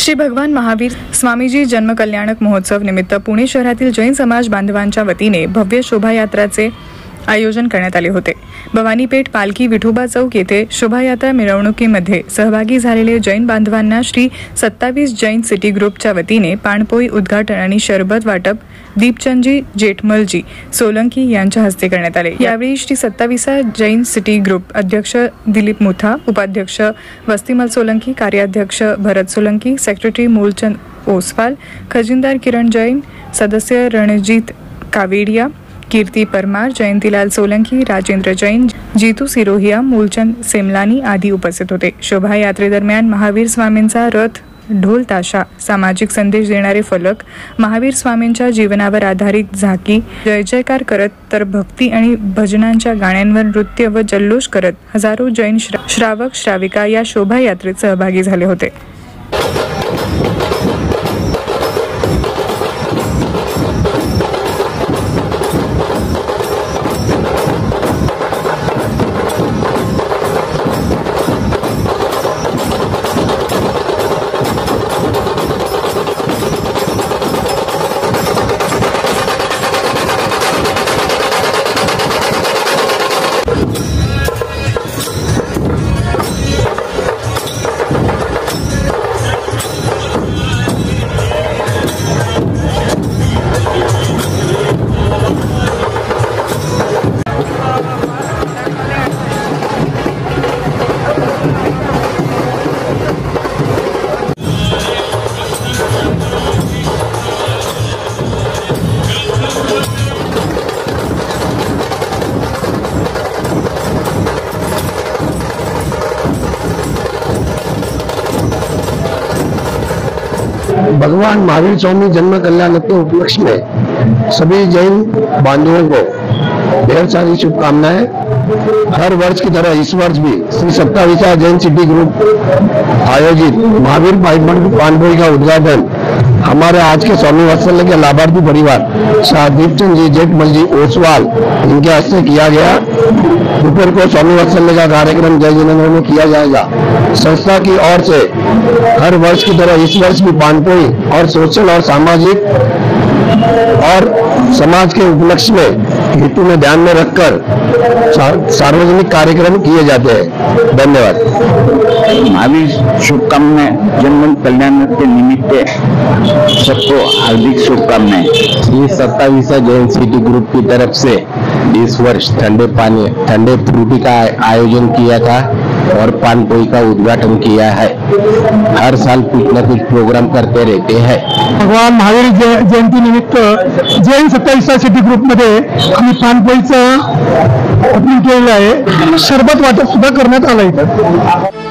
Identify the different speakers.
Speaker 1: श्री भगवान महावीर स्वामीजी जन्मकल्याणक महोत्सव निमित्त पुणे शहरातील जैन समाज बांधवांच्या वतीने भव्य शोभायात्राचे आयोजन करण्यात आले होते। भवानीपेठ पालखी विठोबा चौक येथे शोभायात्रा मिरवणुकीमध्ये सहभागी झालेले जैन बांधवांना श्री 27 जैन सिटी ग्रुपच्या वतीने पाणपोई उद्घाटन आणि शरबत वाटप दीपचंदजी जेठमलजी सोलंकी यांच्या हस्ते करण्यात आले। यावेळी श्री 27 जैन सिटी ग्रुप अध्यक्ष दिलीप मुथा, उपाध्यक्ष वस्तीमल सोलंकी, कार्याध्यक्ष भरत सोलंकी, सेक्रेटरी मूलचंद ओसवाल, खजिनदार किरण जैन, सदस्य रणजीत कावेडिया, कीर्ति परमार, जयंतीलाल सोलंकी, राजेंद्र जैन, जीतू सिरोहिया, मूलचंद सेमलानी आदी उपस्थित होते। शोभायात्रेदरम्यान महावीर स्वामींचा रथ, ढोल ताशा, सामाजिक संदेश देणारे फलक, महावीर स्वामींच्या जीवनावर आधारित झाकी, जय जयकार करत तर भक्ती आणि भजनांच्या गाण्यांवर नृत्य व जल्लोष करत हजारो जैन श्रावक श्राविका या शोभायात्रेत सहभागी झाले होते।
Speaker 2: भगवान महावीर स्वामी जन्म कल्याण के उपलक्ष्य में सभी जैन बांधवों को ढेर सारी शुभकामनाएं। हर वर्ष की तरह इस वर्ष भी श्री 27 जैन सिटी ग्रुप आयोजित महावीर पानपोई का उद्घाटन हमारे आज के स्वामी वात्सल्य के लाभार्थी परिवार शाह दीपचंद जी जेठमल जी ओसवाल इनके हस्ते किया गया। दोपहर को स्वामी वात्सल्य का कार्यक्रम जय जिनेन्द्र में किया जाएगा। संस्था की ओर से हर वर्ष की तरह इस वर्ष भी पानपोई और सोशल और सामाजिक और समाज के उपलक्ष्य में हेतु में ध्यान में रखकर सार्वजनिक कार्यक्रम किए जाते हैं। धन्यवाद।
Speaker 3: महावीर शुभकामनाएं। जन्म कल्याण के निमित्त सबको हार्दिक शुभकामनाएं।
Speaker 2: श्री 27 जैन सिटी ग्रुप की तरफ से इस वर्ष ठंडे फ्रूटी का आयोजन किया था और पानपोई का उद्घाटन किया है। हर साल कुछ न कुछ प्रोग्राम करते रहते हैं।
Speaker 4: भगवान महावीर जयंती निमित्त जैन 27 सिटी ग्रुप मध्ये आम्ही पानपोईचं ओपनिंग केलेलं आहे। शरबत वाटप सुद्धा करण्यात आलं आहे।